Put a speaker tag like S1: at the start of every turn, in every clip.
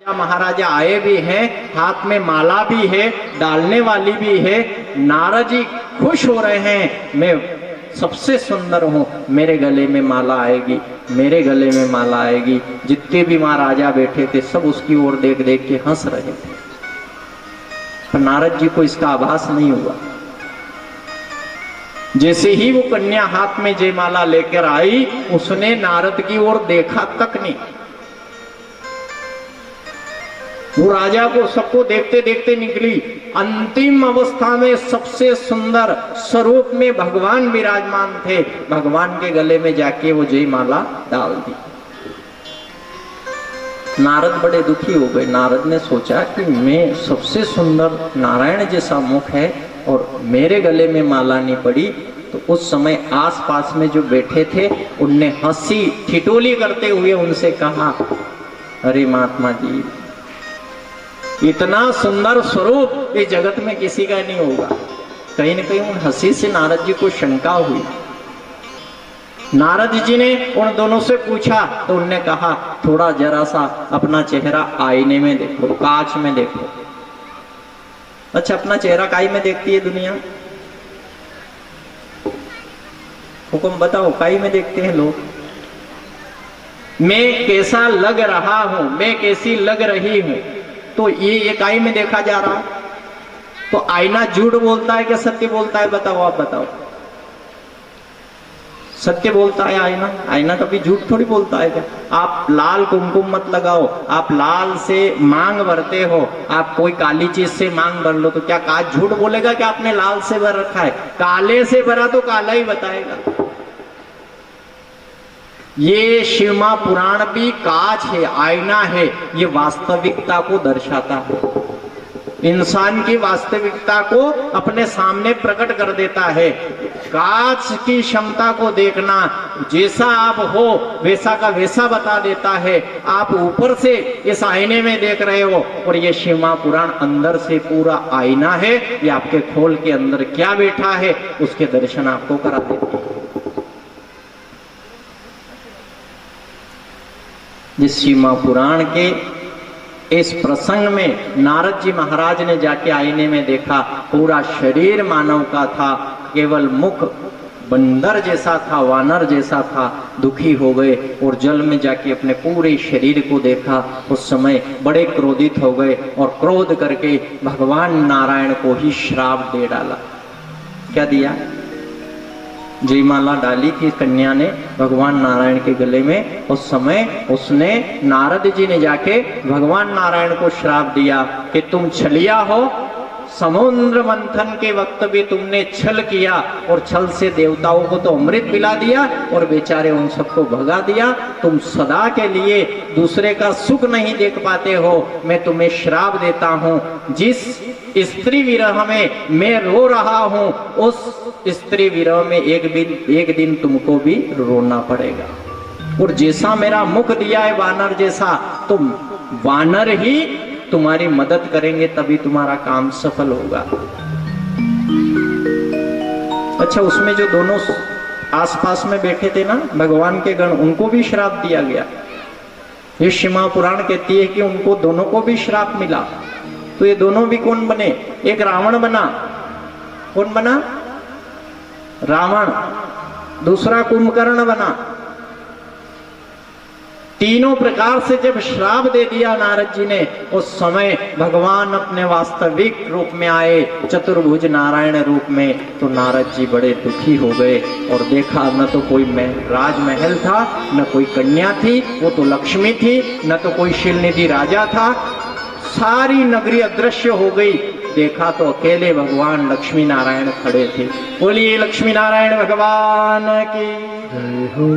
S1: महाराजा आए भी हैं, हाथ में माला भी है, डालने वाली भी है। नारद जी खुश हो रहे हैं, मैं सबसे सुंदर हूं, मेरे गले में माला आएगी, मेरे गले में माला आएगी। जितने भी महाराजा बैठे थे सब उसकी ओर देख देख के हंस रहे थे, पर नारद जी को इसका आभास नहीं हुआ। जैसे ही वो कन्या हाथ में जयमाला लेकर आई, उसने नारद की ओर देखा तक नहीं। वो राजा को सबको देखते देखते निकली। अंतिम अवस्था में सबसे सुंदर स्वरूप में भगवान विराजमान थे, भगवान के गले में जाके वो जयमाला डाल दी। नारद बड़े दुखी हो गए। नारद ने सोचा कि मैं सबसे सुंदर नारायण जैसा मुख है और मेरे गले में माला नहीं पड़ी। तो उस समय आसपास में जो बैठे थे उनने हंसी ठिठोली करते हुए उनसे कहा, अरे महात्मा जी, इतना सुंदर स्वरूप इस जगत में किसी का नहीं होगा। कहीं न कहीं उन हंसी से नारद जी को शंका हुई। नारद जी ने उन दोनों से पूछा तो उनने कहा, थोड़ा जरा सा अपना चेहरा आईने में देखो, कांच में देखो। अच्छा, अपना चेहरा काई में देखती है दुनिया? हुक्म बताओ, काई में देखते हैं लोग? मैं कैसा लग रहा हूं, मैं कैसी लग रही हूं, तो ये इकाई में देखा जा रहा है। तो आईना झूठ बोलता है कि सत्य बोलता है? बताओ, आप बताओ। सत्य बोलता है आईना? आईना कभी झूठ थोड़ी बोलता है क्या? आप लाल कुमकुम मत लगाओ, आप लाल से मांग भरते हो, आप कोई काली चीज से मांग भर लो, तो क्या कांच झूठ बोलेगा कि आपने लाल से भर रखा है? काले से भरा तो काला ही बताएगा। ये शिव पुराण भी कांच है, आईना है, ये वास्तविकता को दर्शाता है। इंसान की वास्तविकता को अपने सामने प्रकट कर देता है। कांच की क्षमता को देखना, जैसा आप हो वैसा का वैसा बता देता है। आप ऊपर से इस आईने में देख रहे हो और ये शिव पुराण अंदर से पूरा आईना है। ये आपके खोल के अंदर क्या बैठा है उसके दर्शन आपको करा देती है। जिस शिव पुराण के इस प्रसंग में नारद जी महाराज ने जाके आईने में देखा, पूरा शरीर मानव का था, केवल मुख बंदर जैसा था, वानर जैसा था। दुखी हो गए और जल में जाके अपने पूरे शरीर को देखा। उस समय बड़े क्रोधित हो गए और क्रोध करके भगवान नारायण को ही श्राप दे डाला। क्या दिया? जयमाला डाली थी कन्या ने भगवान नारायण के गले में। उस समय उसने, नारद जी ने जाके भगवान नारायण को श्राप दिया कि तुम छलिया हो, समुद्र मंथन के वक्त भी तुमने छल किया और छल से देवताओं को तो अमृत पिला दिया और बेचारे उन सबको भगा दिया। तुम सदा के लिए दूसरे का सुख नहीं देख पाते हो। मैं तुम्हें श्राप देता हूं, जिस स्त्री विरह में मैं रो रहा हूं उस स्त्री विरह में एक दिन तुमको भी रोना पड़ेगा। और जैसा मेरा मुख दिया है वानर जैसा, तुम वानर ही तुम्हारी मदद करेंगे, तभी तुम्हारा काम सफल होगा। अच्छा, उसमें जो दोनों आसपास में बैठे थे ना भगवान के गण, उनको भी श्राप दिया गया। ये शिव पुराण कहती है कि उनको दोनों को भी श्राप मिला। तो ये दोनों भी कौन बने? एक रावण बना। कौन बना? रावण। दूसरा कुंभकर्ण बना। तीनों प्रकार से जब श्राप दे दिया नारद जी ने, उस समय भगवान अपने वास्तविक रूप में आए, चतुर्भुज नारायण रूप में। तो नारद जी बड़े दुखी हो गए और देखा न तो कोई राजमहल था, न कोई कन्या थी, वो तो लक्ष्मी थी, न तो कोई शीलनिधि राजा था। सारी नगरी अदृश्य हो गई। देखा तो अकेले भगवान लक्ष्मी नारायण खड़े थे। बोलिए लक्ष्मी नारायण भगवान की जय हो।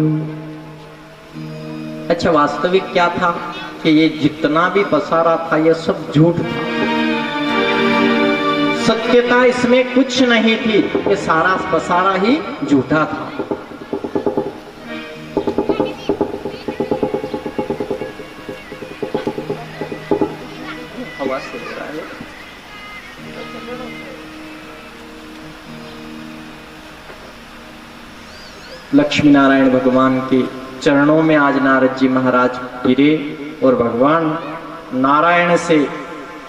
S1: अच्छा, वास्तविक क्या था कि ये जितना भी पसारा था ये सब झूठ था। सत्यता इसमें कुछ नहीं थी, ये सारा पसारा ही झूठा था। आवाज सुन रहा है? लक्ष्मी नारायण भगवान के चरणों में आज नारद जी महाराज गिरे और भगवान नारायण से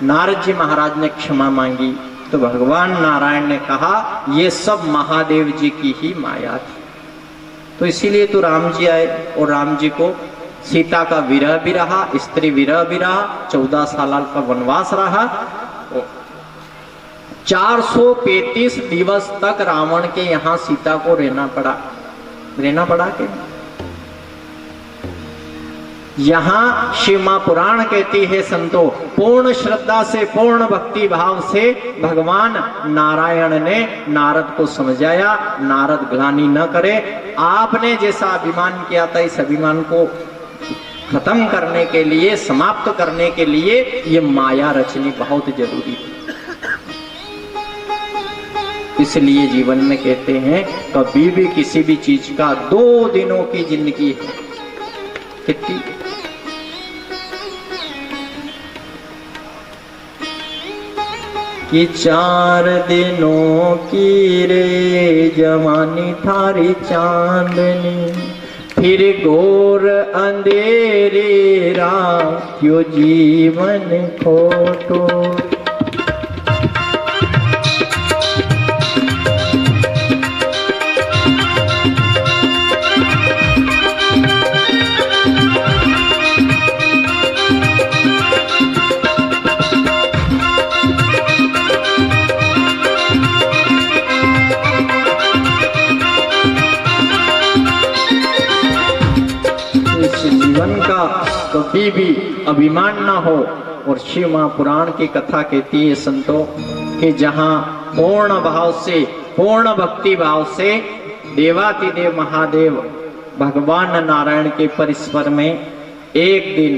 S1: नारद जी महाराज ने क्षमा मांगी तो भगवान नारायण ने कहा ये सब महादेव जी की ही माया थी। तो इसीलिए तो राम जी आए और राम जी को सीता का विरह भी रहा, स्त्री विरह भी रहा, 14 साल का वनवास रहा। 435 दिवस तक रावण के यहाँ सीता को रहना पड़ा के यहाँ शिव महापुराण कहती है संतो, पूर्ण श्रद्धा से पूर्ण भक्ति भाव से भगवान नारायण ने नारद को समझाया, नारद ग्लानि न करे। आपने जैसा अभिमान किया था इस अभिमान को खत्म करने के लिए, समाप्त करने के लिए ये माया रचनी बहुत जरूरी है। इसलिए जीवन में कहते हैं कभी भी किसी भी चीज का 2 दिनों की जिंदगी है। कितनी कि 4 दिनों की रे जवानी थारी चांदनी, फिर घोर अंधेरे रात यो जीवन खोटो। जीवन का कभी भी अभिमान ना हो। और शिव महापुराण की कथा कहती है संतों कि जहां पूर्ण भाव से, पूर्ण भक्ति भाव से देवातिदेव महादेव भगवान नारायण के परिसर में एक दिन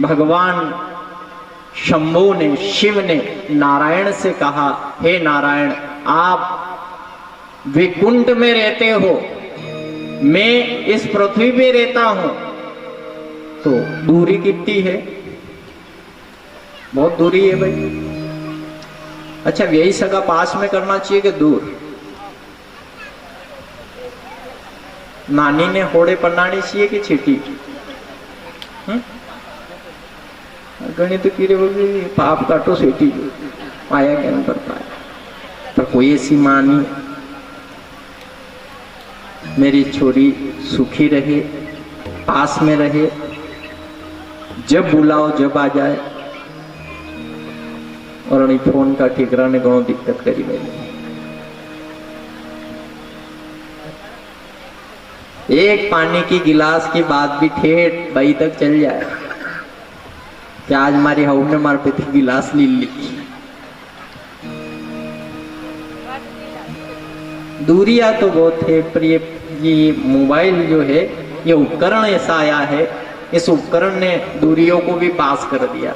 S1: भगवान शंभु ने, शिव ने नारायण से कहा, हे नारायण आप वैकुंठ में रहते हो, मैं इस पृथ्वी पे रहता हूं, तो दूरी कितनी है? बहुत दूरी है भाई। अच्छा यही सगा पास में करना चाहिए कि दूर? नानी ने होड़े पन्नानी चाहिए कि छीटी? गणित कीड़े बोले पाप काटो सेठी आया क्या नहीं कर पाया। पर कोई ऐसी माँ नहीं, मेरी छोरी सुखी रहे, पास में रहे, जब बुलाओ जब आ जाए। और अणी फोन का ठिकरा ने घणो दिक्कत करी मैंने। एक पानी की गिलास की बात भी ठेठ बई तक चल जाए कि आज मारी हाउ ने मार पे थी गिलास ली ली। दूरियां तो बहुत है, पर ये मोबाइल जो है, ये उपकरण ऐसा आया है, इस उपकरण ने दूरियों को भी पास कर दिया।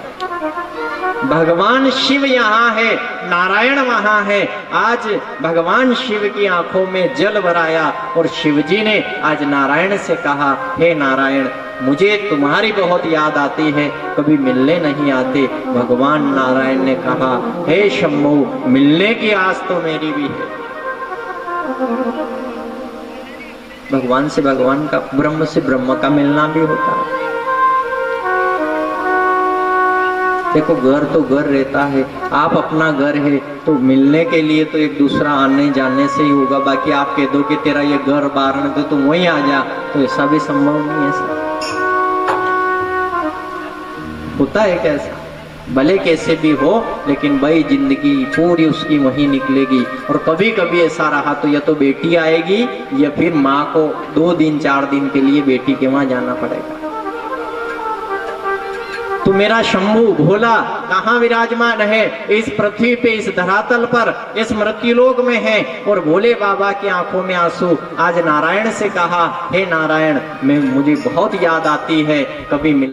S1: भगवान शिव यहाँ है, नारायण वहां है। आज भगवान शिव की आंखों में जल भराया और शिव जी ने आज नारायण से कहा, हे नारायण मुझे तुम्हारी बहुत याद आती है, कभी मिलने नहीं आते। भगवान नारायण ने कहा, हे शंभु मिलने की आस तो मेरी भी है। भगवान से भगवान का, ब्रह्म से ब्रह्म का मिलना भी होता है। देखो घर तो घर रहता है, आप अपना घर है तो मिलने के लिए तो एक दूसरा आने जाने से ही होगा। बाकी आप कह दो कि तेरा ये घर बाहर में तो तुम वहीं आ जा, तो ऐसा भी संभव नहीं है। होता है कैसा? भले कैसे भी हो, लेकिन भाई जिंदगी पूरी उसकी वहीं निकलेगी। और कभी कभी ऐसा रहा तो या तो बेटी आएगी या फिर माँ को 2 दिन 4 दिन के लिए बेटी के वहां जाना पड़ेगा। तो मेरा शंभु भोला कहाँ विराजमान है? इस पृथ्वी पे, इस धरातल पर, इस मृत्युलोक में है। और भोले बाबा की आंखों में आंसू। आज नारायण से कहा, हे नारायण मुझे बहुत याद आती है, कभी मिल